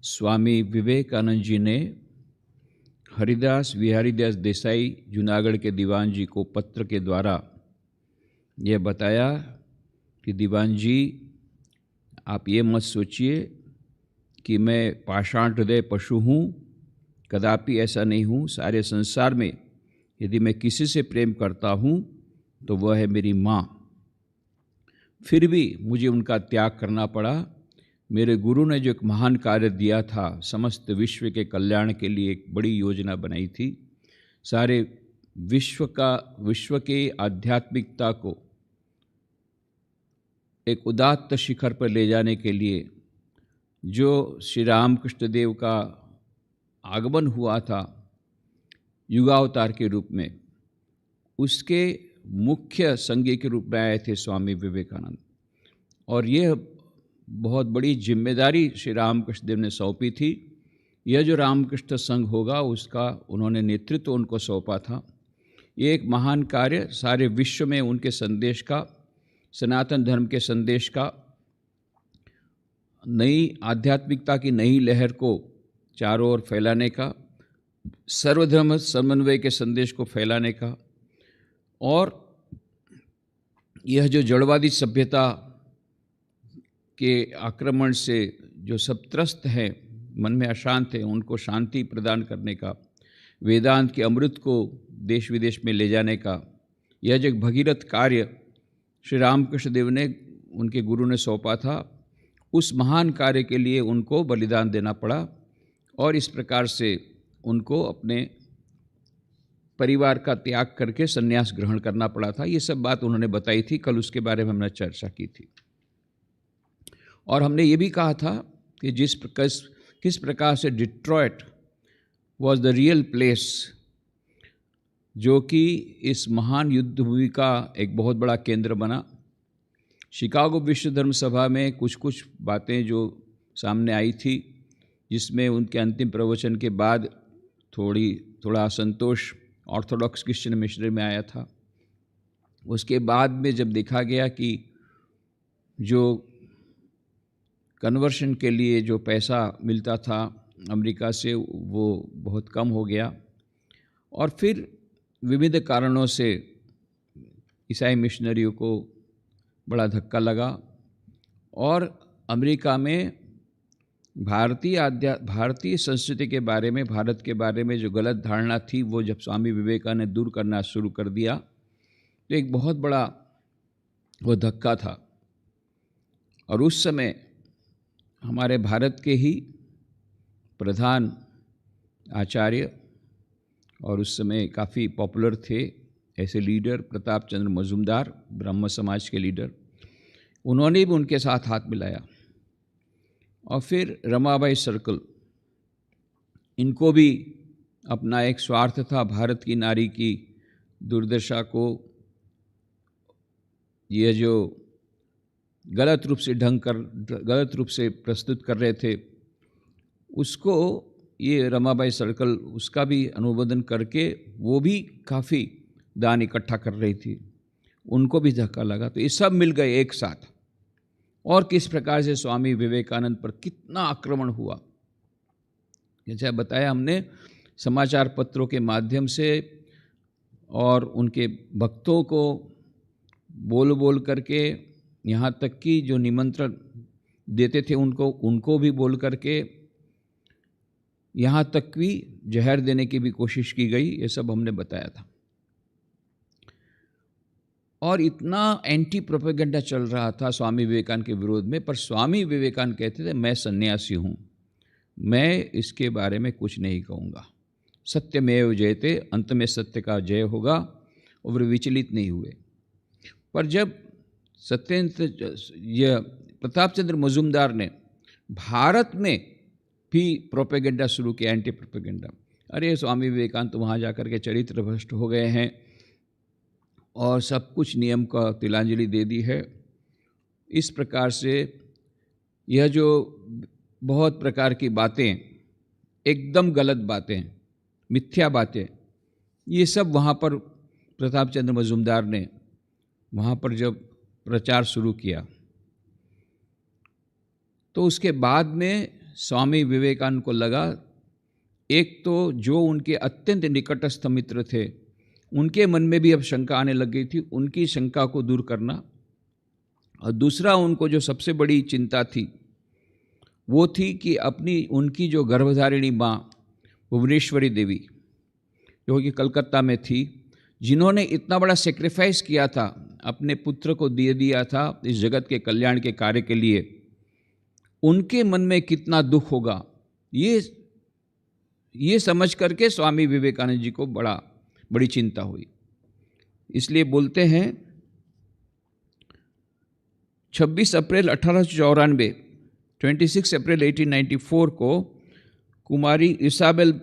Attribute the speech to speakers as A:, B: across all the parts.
A: स्वामी विवेकानंद जी ने हरिदास विहारीदास देसाई जूनागढ़ के दीवान जी को पत्र के द्वारा यह बताया कि दीवान जी, आप ये मत सोचिए कि मैं पाषाण हृदय पशु हूँ, कदापि ऐसा नहीं हूँ। सारे संसार में यदि मैं किसी से प्रेम करता हूँ तो वह है मेरी माँ। फिर भी मुझे उनका त्याग करना पड़ा। मेरे गुरु ने जो एक महान कार्य दिया था, समस्त विश्व के कल्याण के लिए एक बड़ी योजना बनाई थी, सारे विश्व के आध्यात्मिकता को एक उदात्त शिखर पर ले जाने के लिए जो श्री रामकृष्ण देव का आगमन हुआ था युगावतार के रूप में, उसके मुख्य संगी के रूप में आए थे स्वामी विवेकानंद। और यह बहुत बड़ी जिम्मेदारी श्री रामकृष्ण देव ने सौंपी थी। यह जो रामकृष्ण संघ होगा उसका उन्होंने नेतृत्व उनको सौंपा था। ये एक महान कार्य सारे विश्व में उनके संदेश का, सनातन धर्म के संदेश का, नई आध्यात्मिकता की नई लहर को चारों ओर फैलाने का, सर्वधर्म समन्वय के संदेश को फैलाने का, और यह जो जड़वादी सभ्यता के आक्रमण से जो सब त्रस्त हैं, मन में अशांत हैं, उनको शांति प्रदान करने का, वेदांत के अमृत को देश विदेश में ले जाने का, यह जो एक भगीरथ कार्य श्री रामकृष्ण देव ने उनके गुरु ने सौंपा था, उस महान कार्य के लिए उनको बलिदान देना पड़ा और इस प्रकार से उनको अपने परिवार का त्याग करके संन्यास ग्रहण करना पड़ा था। ये सब बात उन्होंने बताई थी, कल उसके बारे में हमने चर्चा की थी। और हमने ये भी कहा था कि किस प्रकार से Detroit was the real place, जो कि इस महान युद्ध भूमि का एक बहुत बड़ा केंद्र बना। शिकागो विश्व धर्म सभा में कुछ बातें जो सामने आई थी, जिसमें उनके अंतिम प्रवचन के बाद थोड़ा असंतोष ऑर्थोडॉक्स क्रिश्चियन मिशनरी में आया था। उसके बाद में जब देखा गया कि जो कन्वर्शन के लिए जो पैसा मिलता था अमेरिका से, वो बहुत कम हो गया, और फिर विविध कारणों से ईसाई मिशनरियों को बड़ा धक्का लगा और अमेरिका में भारतीय संस्कृति के बारे में, भारत के बारे में जो गलत धारणा थी, वो जब स्वामी विवेकानंद ने दूर करना शुरू कर दिया तो एक बहुत बड़ा वो धक्का था। और उस समय हमारे भारत के ही प्रधान आचार्य और उस समय काफ़ी पॉपुलर थे ऐसे लीडर, प्रताप चंद्र मजूमदार, ब्रह्म समाज के लीडर, उन्होंने भी उनके साथ हाथ मिलाया। और फिर रमाबाई सर्कल, इनको भी अपना एक स्वार्थ था भारत की नारी की दुर्दशा को, यह जो गलत रूप से प्रस्तुत कर रहे थे, उसको ये रमाबाई सर्कल उसका भी अनुमोदन करके वो भी काफ़ी दान इकट्ठा कर रही थी, उनको भी धक्का लगा। तो ये सब मिल गए एक साथ, और किस प्रकार से स्वामी विवेकानंद पर कितना आक्रमण हुआ। जैसे बताया हमने, समाचार पत्रों के माध्यम से और उनके भक्तों को बोल करके, यहाँ तक कि जो निमंत्रण देते थे उनको भी बोल करके, यहाँ तक भी जहर देने की भी कोशिश की गई। ये सब हमने बताया था। और इतना एंटी प्रोपेगेंडा चल रहा था स्वामी विवेकानंद के विरोध में, पर स्वामी विवेकानंद कहते थे मैं सन्यासी हूँ, मैं इसके बारे में कुछ नहीं कहूँगा, सत्यमेव जयते, अंत में सत्य का जय होगा, और वे विचलित नहीं हुए। पर जब यह प्रताप चंद्र मजूमदार ने भारत में भी प्रोपेगेंडा शुरू किया, एंटी प्रोपेगेंडा, अरे स्वामी विवेकानंद तो वहाँ जाकर के चरित्र भ्रष्ट हो गए हैं और सब कुछ नियम का तिलांजलि दे दी है। इस प्रकार से यह जो बहुत प्रकार की बातें, एकदम गलत बातें, मिथ्या बातें, ये सब वहाँ पर प्रताप चंद्र मजूमदार ने वहाँ पर जब प्रचार शुरू किया, तो उसके बाद में स्वामी विवेकानंद को लगा, एक तो जो उनके अत्यंत निकटस्थ मित्र थे उनके मन में भी अब शंका आने लग गई थी, उनकी शंका को दूर करना, और दूसरा उनको जो सबसे बड़ी चिंता थी वो थी कि उनकी जो गर्भधारिणी माँ भुवनेश्वरी देवी जो कि कलकत्ता में थी, जिन्होंने इतना बड़ा सेक्रीफाइस किया था, अपने पुत्र को दे दिया था इस जगत के कल्याण के कार्य के लिए, उनके मन में कितना दुख होगा, ये समझ करके स्वामी विवेकानंद जी को बड़ी चिंता हुई। इसलिए बोलते हैं 26 अप्रैल 1894, 26 अप्रैल 1894 को कुमारी इसाबेल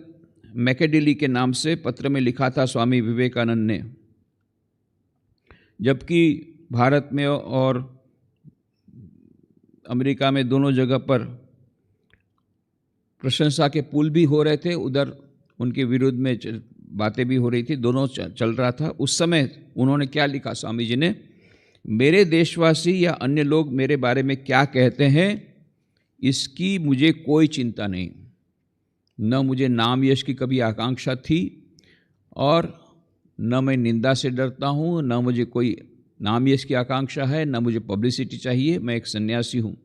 A: मैकेडिली के नाम से पत्र में लिखा था स्वामी विवेकानंद ने, जबकि भारत में और अमेरिका में दोनों जगह पर प्रशंसा के पुल भी हो रहे थे, उधर उनके विरुद्ध में बातें भी हो रही थी, दोनों चल रहा था। उस समय उन्होंने क्या लिखा स्वामी जी ने, मेरे देशवासी या अन्य लोग मेरे बारे में क्या कहते हैं इसकी मुझे कोई चिंता नहीं, न मुझे नाम यश की कभी आकांक्षा थी और न मैं निंदा से डरता हूँ, न मुझे कोई नाम यश की आकांक्षा है, न मुझे पब्लिसिटी चाहिए, मैं एक सन्यासी हूँ।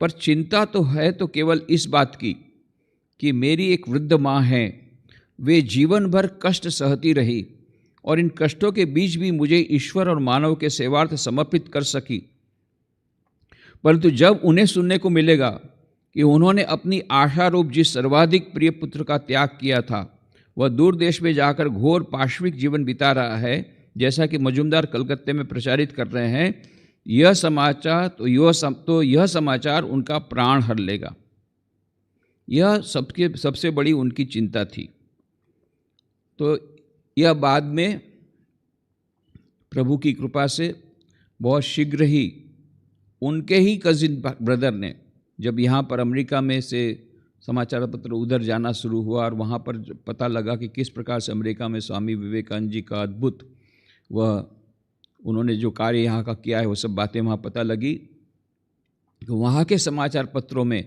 A: पर चिंता तो है तो केवल इस बात की कि मेरी एक वृद्ध माँ है, वे जीवन भर कष्ट सहती रही और इन कष्टों के बीच भी मुझे ईश्वर और मानव के सेवार्थ समर्पित कर सकी। परंतु जब उन्हें सुनने को मिलेगा कि उन्होंने अपनी आशारूप जिस सर्वाधिक प्रिय पुत्र का त्याग किया था वह दूर देश में जाकर घोर पाशविक जीवन बिता रहा है, जैसा कि मजुमदार कलकत्ते में प्रचारित कर रहे हैं, यह समाचार उनका प्राण हर लेगा। यह सबसे बड़ी उनकी चिंता थी। तो यह बाद में प्रभु की कृपा से बहुत शीघ्र ही उनके ही कजिन ब्रदर ने, जब यहाँ पर अमेरिका में से समाचार पत्र उधर जाना शुरू हुआ और वहाँ पर पता लगा कि किस प्रकार से अमेरिका में स्वामी विवेकानंद जी का अद्भुत उन्होंने जो कार्य यहाँ का किया है वो सब बातें वहाँ पता लगी, तो वहाँ के समाचार पत्रों में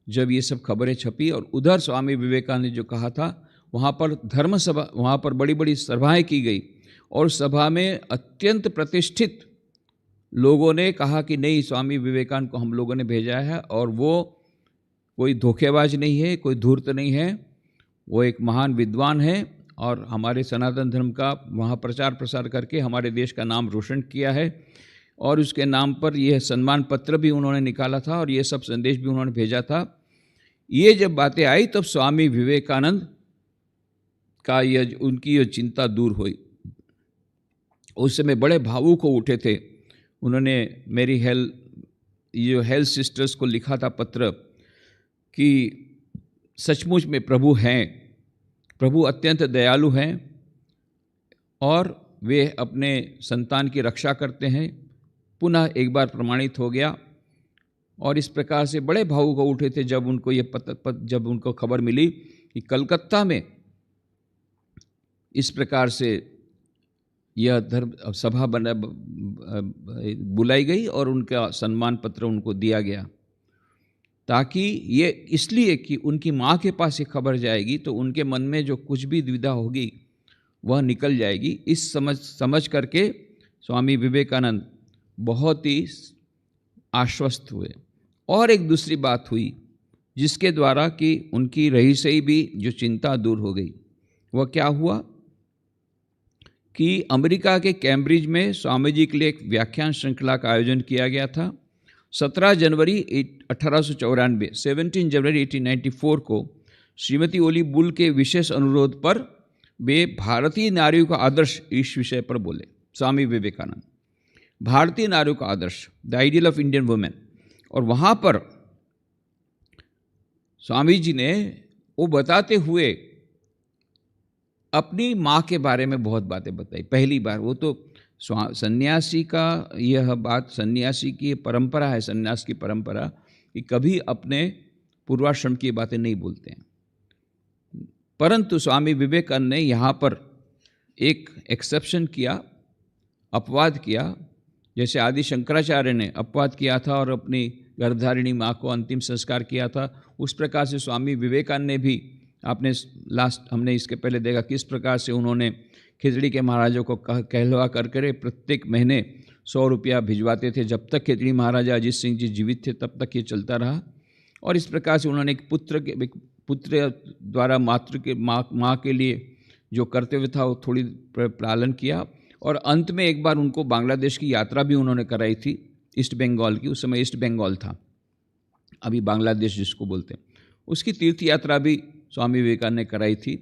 A: जब ये सब खबरें छपी और उधर स्वामी विवेकानंद ने जो कहा था, वहाँ पर धर्म सभा, वहाँ पर बड़ी बड़ी सभाएं की गई और सभा में अत्यंत प्रतिष्ठित लोगों ने कहा कि नहीं, स्वामी विवेकानंद को हम लोगों ने भेजा है और वो कोई धोखेबाज नहीं है, कोई धूर्त नहीं है, वो एक महान विद्वान है और हमारे सनातन धर्म का वहाँ प्रचार प्रसार करके हमारे देश का नाम रोशन किया है। और उसके नाम पर यह सम्मान पत्र भी उन्होंने निकाला था और ये सब संदेश भी उन्होंने भेजा था। ये जब बातें आई तब स्वामी विवेकानंद का उनकी ये चिंता दूर हुई। उस समय बड़े भावुक हो उठे थे। उन्होंने मेरी हेल्थ सिस्टर्स को लिखा था पत्र कि सचमुच में प्रभु हैं, प्रभु अत्यंत दयालु हैं और वे अपने संतान की रक्षा करते हैं। पुनः एक बार प्रमाणित हो गया और इस प्रकार से बड़े भावुक हो उठे थे जब उनको ये जब उनको खबर मिली कि कलकत्ता में इस प्रकार से यह धर्म सभा बुलाई गई और उनका सम्मान पत्र उनको दिया गया, ताकि ये इसलिए कि उनकी माँ के पास ये खबर जाएगी तो उनके मन में जो कुछ भी दुविधा होगी वह निकल जाएगी। इस समझ करके स्वामी विवेकानंद बहुत ही आश्वस्त हुए। और एक दूसरी बात हुई जिसके द्वारा कि उनकी रही सही भी जो चिंता दूर हो गई। वह क्या हुआ कि अमेरिका के कैम्ब्रिज में स्वामी जी के लिए एक व्याख्यान श्रृंखला का आयोजन किया गया था। 17 जनवरी 1894, 17 जनवरी 1894 को श्रीमती ओली बुल के विशेष अनुरोध पर वे भारतीय नारियों का आदर्श इस विषय पर बोले। स्वामी विवेकानंद, भारतीय नारियों का आदर्श, the ideal of Indian women. और वहाँ पर स्वामी जी ने वो बताते हुए अपनी माँ के बारे में बहुत बातें बताई। पहली बार वो तो सन्यासी का यह बात, सन्यासी की परंपरा है, सन्यास की परंपरा कि कभी अपने पूर्वाश्रम की बातें नहीं बोलते हैं। परंतु स्वामी विवेकानंद ने यहाँ पर एक एक्सेप्शन किया, अपवाद किया, जैसे आदि शंकराचार्य ने अपवाद किया था और अपनी गर्भधारिणी माँ को अंतिम संस्कार किया था, उस प्रकार से स्वामी विवेकानंद ने भी, आपने हमने इसके पहले देखा किस प्रकार से उन्होंने खिचड़ी के महाराजों को कहलवा कर प्रत्येक महीने 100 रुपया भिजवाते थे। जब तक खिचड़ी महाराजा अजीत सिंह जी जीवित थे तब तक ये चलता रहा। और इस प्रकार से उन्होंने एक पुत्र द्वारा माँ के लिए जो कर्तव्य था वो थोड़ी पालन किया। और अंत में एक बार उनको बांग्लादेश की यात्रा भी उन्होंने कराई थी, ईस्ट बंगाल की। उस समय ईस्ट बंगाल था, अभी बांग्लादेश जिसको बोलते हैं, उसकी तीर्थ यात्रा भी स्वामी विवेकानंद ने कराई थी।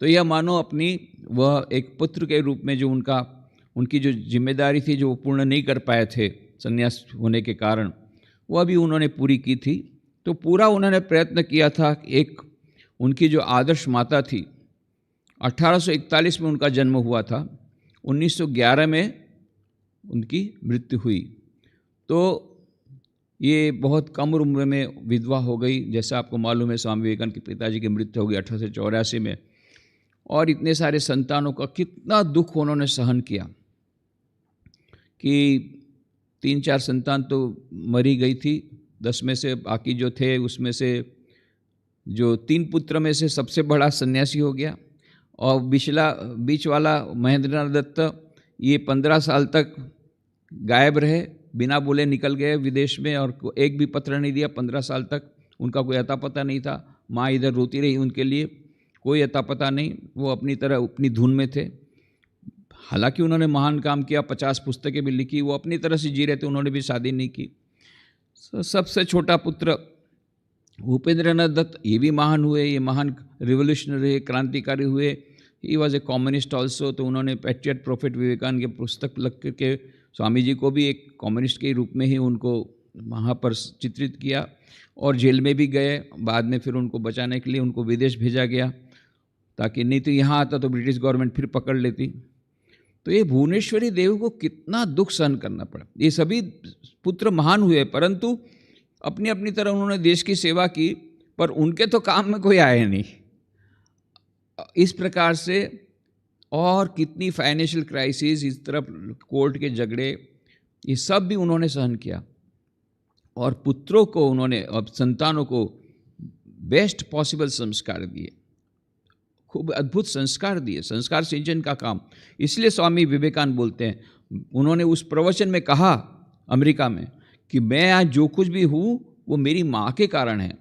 A: तो यह मानो अपनी वह एक पुत्र के रूप में जो उनकी जो जिम्मेदारी थी जो वो पूर्ण नहीं कर पाए थे संन्यास होने के कारण, वह भी उन्होंने पूरी की थी। तो पूरा उन्होंने प्रयत्न किया था। एक उनकी जो आदर्श माता थी, 1841 में उनका जन्म हुआ था, 1911 में उनकी मृत्यु हुई। तो ये बहुत कम उम्र में विधवा हो गई। जैसा आपको मालूम है, स्वामी विवेकानंद के पिताजी की मृत्यु हो गई 1884 में। और इतने सारे संतानों का कितना दुख उन्होंने सहन किया कि 3-4 संतान तो मरी गई थी, 10 में से बाकी जो थे उसमें से जो 3 पुत्र में से सबसे बड़ा सन्यासी हो गया। और बीच वाला महेंद्रनाथ दत्त, ये 15 साल तक गायब रहे, बिना बोले निकल गए विदेश में और एक भी पत्र नहीं दिया 15 साल तक। उनका कोई अता पता नहीं था। माँ इधर रोती रही उनके लिए, कोई अता पता नहीं, वो अपनी तरह अपनी धुन में थे। हालांकि उन्होंने महान काम किया, 50 पुस्तकें भी लिखी, वो अपनी तरह से जी रहे थे, उन्होंने भी शादी नहीं की। सबसे छोटा पुत्र भूपेंद्रनाथ दत्त, ये भी महान हुए, ये महान रिवोल्यूशनरी क्रांतिकारी हुए। He was a communist also. तो उन्होंने पैट्रियट प्रॉफिट विवेकानंद के पुस्तक लिख करके स्वामी जी को भी एक कम्युनिस्ट के रूप में ही उनको वहाँ पर चित्रित किया और जेल में भी गए। बाद में फिर उनको बचाने के लिए उनको विदेश भेजा गया, ताकि नहीं तो यहाँ आता तो ब्रिटिश गवर्नमेंट फिर पकड़ लेती। तो ये भुवनेश्वरी देवी को कितना दुख सहन करना पड़ा। ये सभी पुत्र महान हुए, परंतु अपनी अपनी तरह उन्होंने देश की सेवा की, पर उनके तो काम में कोई आया नहीं। इस प्रकार से और कितनी फाइनेंशियल क्राइसिस, इस तरफ कोर्ट के झगड़े, ये सब भी उन्होंने सहन किया। और पुत्रों को उन्होंने, अब संतानों को बेस्ट पॉसिबल संस्कार दिए, खूब अद्भुत संस्कार दिए, संस्कार सिंचन का काम। इसलिए स्वामी विवेकानंद बोलते हैं, उन्होंने उस प्रवचन में कहा अमेरिका में कि मैं आज जो कुछ भी हूँ वो मेरी माँ के कारण है।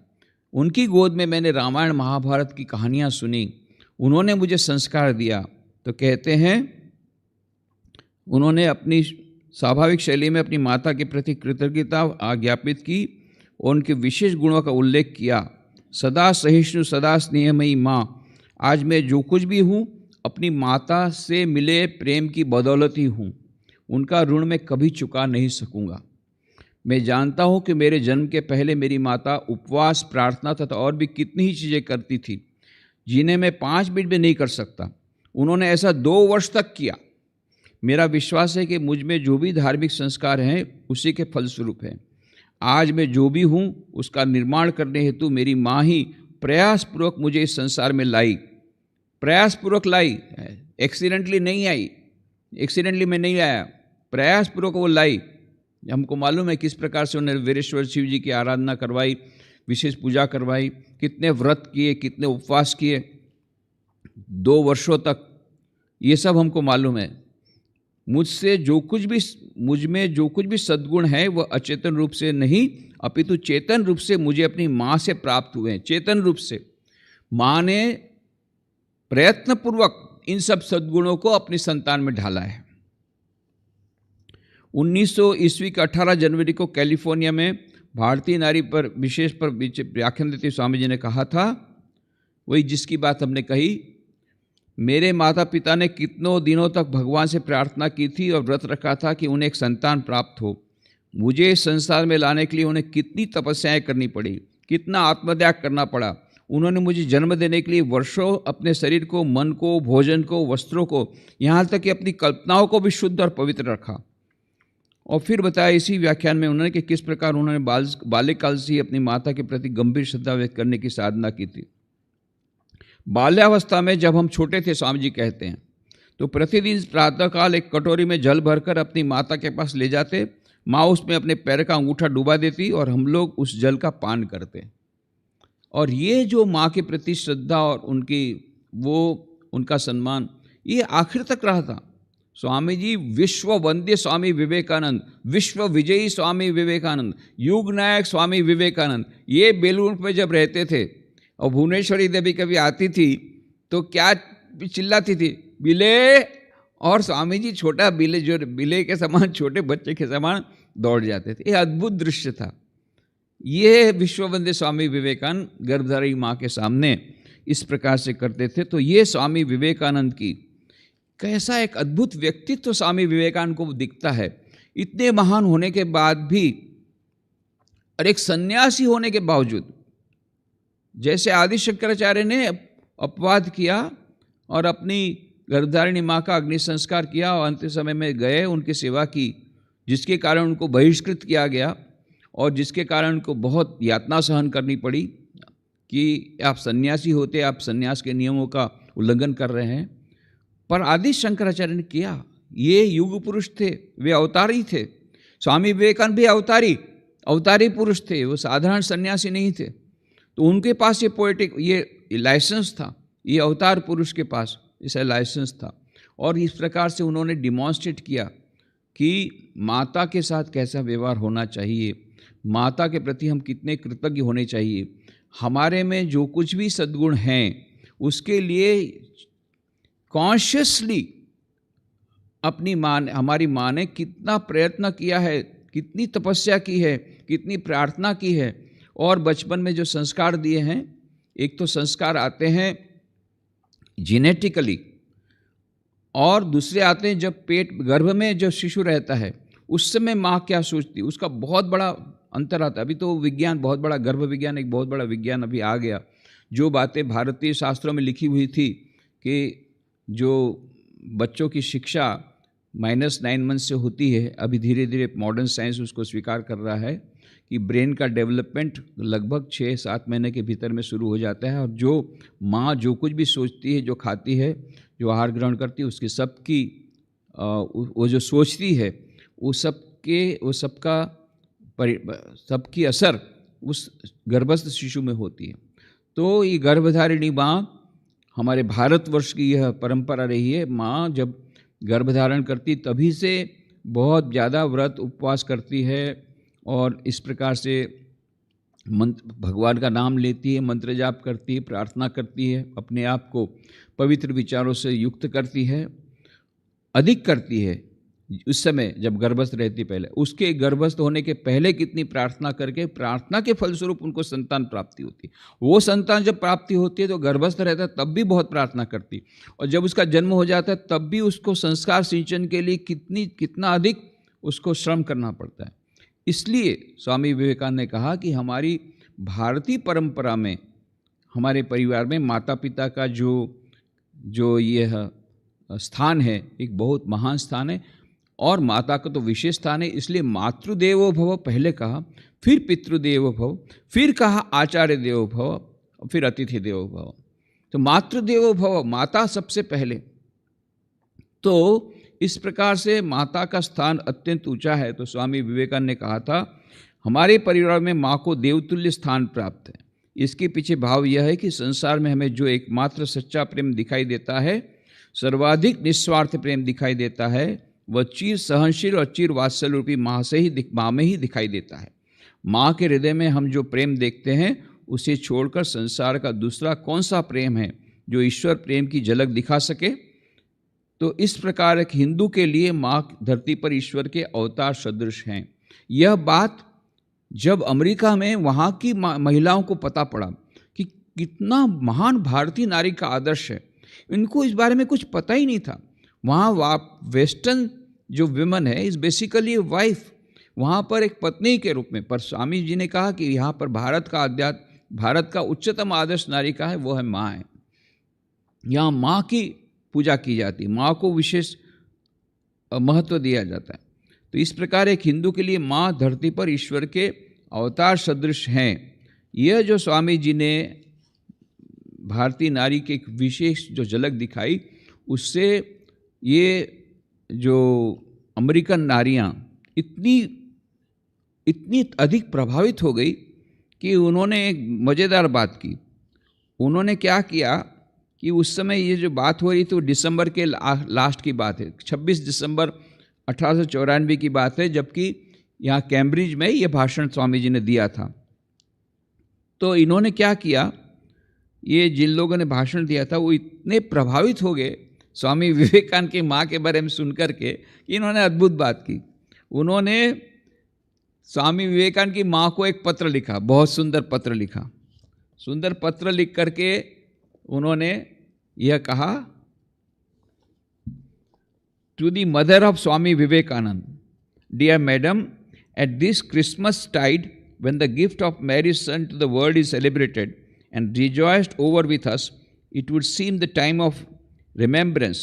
A: उनकी गोद में मैंने रामायण महाभारत की कहानियाँ सुनी, उन्होंने मुझे संस्कार दिया। तो कहते हैं उन्होंने अपनी स्वाभाविक शैली में अपनी माता के प्रति कृतज्ञता आज्ञापित की और उनके विशेष गुणों का उल्लेख किया। सदा सहिष्णु, सदा स्नेहमयी माँ, आज मैं जो कुछ भी हूँ अपनी माता से मिले प्रेम की बदौलत ही हूँ। उनका ऋण मैं कभी चुका नहीं सकूँगा। मैं जानता हूँ कि मेरे जन्म के पहले मेरी माता उपवास, प्रार्थना तथा और भी कितनी ही चीज़ें करती थी जिन्हें मैं 5 मिनट में नहीं कर सकता। उन्होंने ऐसा 2 वर्ष तक किया। मेरा विश्वास है कि मुझ में जो भी धार्मिक संस्कार हैं उसी के फलस्वरूप है। आज मैं जो भी हूँ उसका निर्माण करने हेतु मेरी माँ ही प्रयासपूर्वक मुझे इस संसार में लाई, प्रयासपूर्वक लाई, एक्सीडेंटली नहीं आई, एक्सीडेंटली में नहीं आया, प्रयासपूर्वक वो लाई। हमको मालूम है किस प्रकार से उन्होंने वीरेश्वर शिव जी की आराधना करवाई, विशेष पूजा करवाई, कितने व्रत किए, कितने उपवास किए 2 वर्षों तक, ये सब हमको मालूम है। मुझ में जो कुछ भी सद्गुण है वह अचेतन रूप से नहीं अपितु चेतन रूप से मुझे अपनी माँ से प्राप्त हुए हैं। चेतन रूप से माँ ने प्रयत्नपूर्वक इन सब सद्गुणों को अपनी संतान में ढाला है। 1900 ईस्वी के 18 जनवरी को कैलिफोर्निया में भारतीय नारी पर विशेष पर व्याख्यान देते स्वामी जी ने कहा था, वही जिसकी बात हमने कही, मेरे माता पिता ने कितनों दिनों तक भगवान से प्रार्थना की थी और व्रत रखा था कि उन्हें एक संतान प्राप्त हो। मुझे इस संसार में लाने के लिए उन्हें कितनी तपस्याएं करनी पड़ी, कितना आत्मत्याग करना पड़ा। उन्होंने मुझे जन्म देने के लिए वर्षों अपने शरीर को, मन को, भोजन को, वस्त्रों को, यहाँ तक कि अपनी कल्पनाओं को भी शुद्ध और पवित्र रखा। और फिर बताया इसी व्याख्यान में उन्होंने कि किस प्रकार उन्होंने बाल्यकाल से ही अपनी माता के प्रति गंभीर श्रद्धा व्यक्त करने की साधना की थी। बाल्यावस्था में जब हम छोटे थे, स्वामी जी कहते हैं, तो प्रतिदिन प्रातःकाल एक कटोरी में जल भरकर अपनी माता के पास ले जाते। माँ उसमें अपने पैर का अंगूठा डुबा देती और हम लोग उस जल का पान करते। और ये जो माँ के प्रति श्रद्धा और उनका सम्मान, ये आखिर तक रहा था। स्वामी जी विश्व वंद्य स्वामी विवेकानंद, विश्व विजयी स्वामी विवेकानंद, युग नायक स्वामी विवेकानंद, ये बेलूर पे जब रहते थे और भुवनेश्वरी देवी कभी आती थी तो क्या चिल्लाती थी, बिले। और स्वामी जी छोटा बिले, जो बिले के समान, छोटे बच्चे के समान दौड़ जाते थे। ये अद्भुत दृश्य था। ये विश्ववंद्य स्वामी विवेकानंद गर्भधारी माँ के सामने इस प्रकार से करते थे। तो ये स्वामी विवेकानंद की कैसा एक अद्भुत व्यक्तित्व स्वामी विवेकानंद को दिखता है। इतने महान होने के बाद भी और एक सन्यासी होने के बावजूद, जैसे आदि शंकराचार्य ने अपवाद किया और अपनी गर्भधारिणी माँ का अग्नि संस्कार किया और अंतिम समय में गए, उनकी सेवा की, जिसके कारण उनको बहिष्कृत किया गया और जिसके कारण उनको बहुत यातना सहन करनी पड़ी कि आप सन्यासी होते, आप सन्यास के नियमों का उल्लंघन कर रहे हैं। पर आदि शंकराचार्य ने किया। ये युग पुरुष थे, वे अवतारी थे। स्वामी विवेकानंद भी अवतारी पुरुष थे, वो साधारण सन्यासी नहीं थे। तो उनके पास ये पोएटिक ये लाइसेंस था, ये अवतार पुरुष के पास ऐसा लाइसेंस था। और इस प्रकार से उन्होंने डिमॉन्स्ट्रेट किया कि माता के साथ कैसा व्यवहार होना चाहिए, माता के प्रति हम कितने कृतज्ञ होने चाहिए, हमारे में जो कुछ भी सद्गुण हैं उसके लिए कॉन्शियसली हमारी माँ ने कितना प्रयत्न किया है, कितनी तपस्या की है, कितनी प्रार्थना की है। और बचपन में जो संस्कार दिए हैं, एक तो संस्कार आते हैं जेनेटिकली और दूसरे आते हैं जब गर्भ में जो शिशु रहता है उस समय माँ क्या सोचती, उसका बहुत बड़ा अंतर आता है। अभी तो विज्ञान बहुत बड़ा, गर्भ विज्ञान एक बहुत बड़ा विज्ञान अभी आ गया। जो बातें भारतीय शास्त्रों में लिखी हुई थी कि जो बच्चों की शिक्षा -9 मंथ से होती है, अभी धीरे धीरे मॉडर्न साइंस उसको स्वीकार कर रहा है कि ब्रेन का डेवलपमेंट लगभग 6-7 महीने के भीतर में शुरू हो जाता है। और जो माँ जो कुछ भी सोचती है, जो खाती है, जो आहार ग्रहण करती है, उसकी सबकी वो जो सोचती है वो सबकी असर उस गर्भस्थ शिशु में होती है। तो ये गर्भधारिणी माँ, हमारे भारतवर्ष की यह परंपरा रही है। माँ जब गर्भधारण करती तभी से बहुत ज़्यादा व्रत उपवास करती है और इस प्रकार से भगवान का नाम लेती है, मंत्र जाप करती है, प्रार्थना करती है, अपने आप को पवित्र विचारों से युक्त करती है, अधिक करती है उस समय जब गर्भस्थ रहती। पहले उसके गर्भस्थ होने के पहले कितनी प्रार्थना करके, प्रार्थना के फलस्वरूप उनको संतान प्राप्ति होती। वो संतान जब प्राप्ति होती है तो गर्भस्थ रहता है तब भी बहुत प्रार्थना करती, और जब उसका जन्म हो जाता है तब भी उसको संस्कार सिंचन के लिए कितना अधिक उसको श्रम करना पड़ता है। इसलिए स्वामी विवेकानंद ने कहा कि हमारी भारतीय परंपरा में, हमारे परिवार में माता पिता का जो यह स्थान है एक बहुत महान स्थान है, और माता का तो विशेष स्थान है। इसलिए मातृदेवो भव पहले कहा, फिर पितृदेवो भव, फिर कहा आचार्य देवो भव, फिर अतिथि देवो भव। तो मातृदेवो भव, माता सबसे पहले। तो इस प्रकार से माता का स्थान अत्यंत ऊंचा है। तो स्वामी विवेकानंद ने कहा था हमारे परिवार में माँ को देवतुल्य स्थान प्राप्त है। इसके पीछे भाव यह है कि संसार में हमें जो एकमात्र सच्चा प्रेम दिखाई देता है, सर्वाधिक निस्वार्थ प्रेम दिखाई देता है, वह चिर सहनशील और चिर वात्सल्य रूपी माँ में ही दिखाई देता है। माँ के हृदय में हम जो प्रेम देखते हैं उसे छोड़कर संसार का दूसरा कौन सा प्रेम है जो ईश्वर प्रेम की झलक दिखा सके। तो इस प्रकार एक हिंदू के लिए माँ धरती पर ईश्वर के अवतार सदृश हैं। यह बात जब अमेरिका में वहाँ की महिलाओं को पता पड़ा कि कितना महान भारतीय नारी का आदर्श है, इनको इस बारे में कुछ पता ही नहीं था। वहाँ वेस्टर्न जो विमन है इज़ बेसिकली वाइफ, वहाँ पर एक पत्नी के रूप में। पर स्वामी जी ने कहा कि यहाँ पर भारत का उच्चतम आदर्श नारी का है, वो है माँ है। यहाँ माँ की पूजा की जाती, माँ को विशेष महत्व दिया जाता है। तो इस प्रकार एक हिंदू के लिए माँ धरती पर ईश्वर के अवतार सदृश हैं। यह जो स्वामी जी ने भारतीय नारी की एक विशेष जो झलक दिखाई, उससे ये जो अमेरिकन नारियां इतनी इतनी अधिक प्रभावित हो गई कि उन्होंने एक मज़ेदार बात की। उन्होंने क्या किया कि उस समय ये जो बात हो रही थी वो दिसंबर के लास्ट की बात है, 26 दिसंबर 1894 की बात है, जबकि यहाँ कैम्ब्रिज में ये भाषण स्वामी जी ने दिया था। तो इन्होंने क्या किया, ये जिन लोगों ने भाषण दिया था वो इतने प्रभावित हो गए स्वामी विवेकानंद की माँ के बारे में सुनकर के, इन्होंने अद्भुत बात की। उन्होंने स्वामी विवेकानंद की माँ को एक पत्र लिखा, बहुत सुंदर पत्र लिखा। सुंदर पत्र लिख करके उन्होंने यह कहा, to the mother of Swami Vivekananda, dear madam, at this Christmas tide when the gift of Mary's Son to the world is celebrated and rejoiced over with us, it would seem the time of remembrance.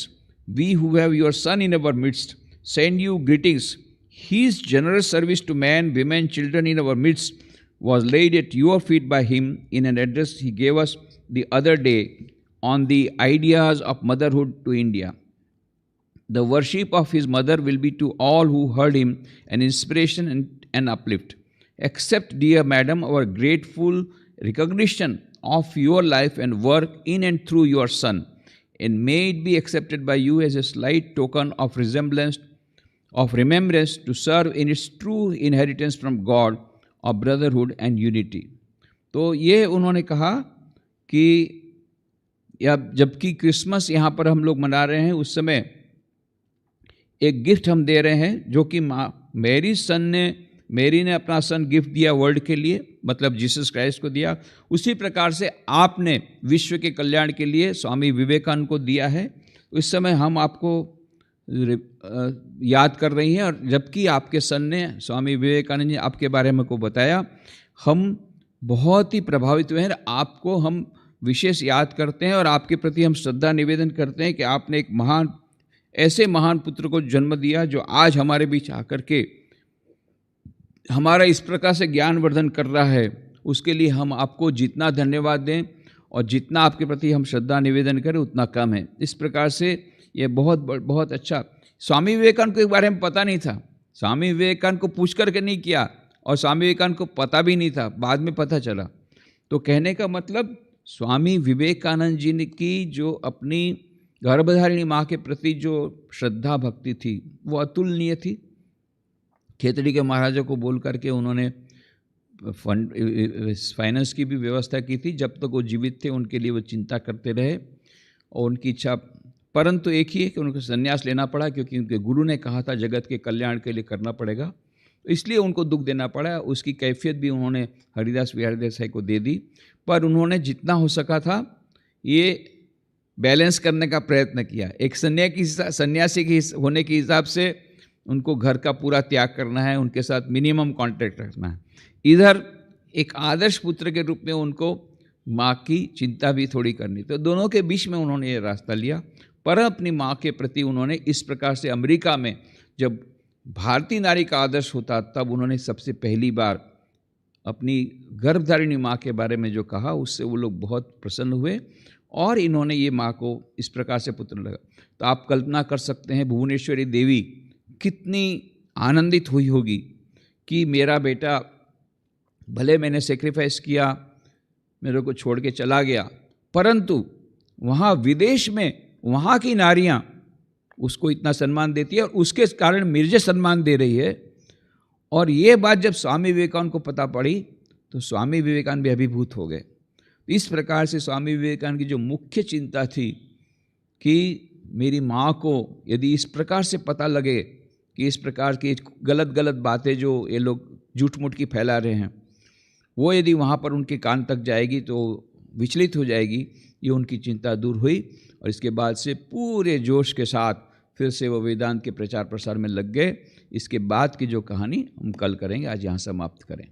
A: We who have your Son in our midst send you greetings. His generous service to man, women, children in our midst was laid at your feet by him in an address he gave us the other day on the ideas of motherhood to India. The worship of his mother will be to all who heard him an inspiration and an uplift. Accept, dear madam, our grateful recognition of your life and work in and through your Son, and may it be accepted by you as a slight token of resemblance, of remembrance to serve in its true inheritance from God of brotherhood and unity. तो ये उन्होंने कहा कि जबकि Christmas यहाँ पर हम लोग मना रहे हैं, उस समय एक गिफ्ट हम दे रहे हैं जो कि मेरी ने अपना सन गिफ्ट दिया वर्ल्ड के लिए, मतलब जीसस क्राइस्ट को दिया। उसी प्रकार से आपने विश्व के कल्याण के लिए स्वामी विवेकानंद को दिया है। इस समय हम आपको याद कर रही हैं, और जबकि आपके सन ने, स्वामी विवेकानंद जी आपके बारे में को बताया, हम बहुत ही प्रभावित हुए हैं। आपको हम विशेष याद करते हैं और आपके प्रति हम श्रद्धा निवेदन करते हैं कि आपने एक ऐसे महान पुत्र को जन्म दिया जो आज हमारे बीच आकर के हमारा इस प्रकार से ज्ञानवर्धन कर रहा है। उसके लिए हम आपको जितना धन्यवाद दें और जितना आपके प्रति हम श्रद्धा निवेदन करें उतना कम है। इस प्रकार से ये बहुत अच्छा। स्वामी विवेकानंद को के बारे में पता नहीं था, स्वामी विवेकानंद को पूछ करके नहीं किया, और स्वामी विवेकानंद को पता भी नहीं था, बाद में पता चला। तो कहने का मतलब स्वामी विवेकानंद जी की जो अपनी गर्भधारिणी माँ के प्रति जो श्रद्धा भक्ति थी वो अतुलनीय थी। खेतड़ी के महाराजा को बोल करके उन्होंने फाइनेंस की भी व्यवस्था की थी। जब तक वो जीवित थे उनके लिए वो चिंता करते रहे और उनकी इच्छा, परंतु एक ही है कि उनको संन्यास लेना पड़ा, क्योंकि उनके गुरु ने कहा था जगत के कल्याण के लिए करना पड़ेगा, इसलिए उनको दुख देना पड़ा। उसकी कैफियत भी उन्होंने हरिदास बिहारी देसाई को दे दी, पर उन्होंने जितना हो सका था ये बैलेंस करने का प्रयत्न किया। एक सन्यासी के होने के हिसाब से उनको घर का पूरा त्याग करना है, उनके साथ मिनिमम कॉन्टैक्ट रखना है, इधर एक आदर्श पुत्र के रूप में उनको माँ की चिंता भी थोड़ी करनी। तो दोनों के बीच में उन्होंने ये रास्ता लिया, पर अपनी माँ के प्रति उन्होंने इस प्रकार से अमेरिका में जब भारतीय नारी का आदर्श होता तब उन्होंने सबसे पहली बार अपनी गर्भधारिणी माँ के बारे में जो कहा उससे वो लोग बहुत प्रसन्न हुए और इन्होंने ये माँ को इस प्रकार से पुत्र लगा। तो आप कल्पना कर सकते हैं भुवनेश्वरी देवी कितनी आनंदित हुई होगी कि मेरा बेटा, भले मैंने सेक्रीफाइस किया, मेरे को छोड़ के चला गया, परंतु वहाँ विदेश में वहाँ की नारियाँ उसको इतना सम्मान देती है और उसके कारण मुझे सम्मान दे रही है। और ये बात जब स्वामी विवेकानंद को पता पड़ी तो स्वामी विवेकानंद भी अभिभूत हो गए। इस प्रकार से स्वामी विवेकानंद की जो मुख्य चिंता थी कि मेरी माँ को यदि इस प्रकार से पता लगे कि इस प्रकार की गलत बातें जो ये लोग झूठ मूठ की फैला रहे हैं वो यदि वहाँ पर उनके कान तक जाएगी तो विचलित हो जाएगी, ये उनकी चिंता दूर हुई। और इसके बाद से पूरे जोश के साथ फिर से वो वेदांत के प्रचार प्रसार में लग गए। इसके बाद की जो कहानी हम कल करेंगे, आज यहाँ समाप्त करें।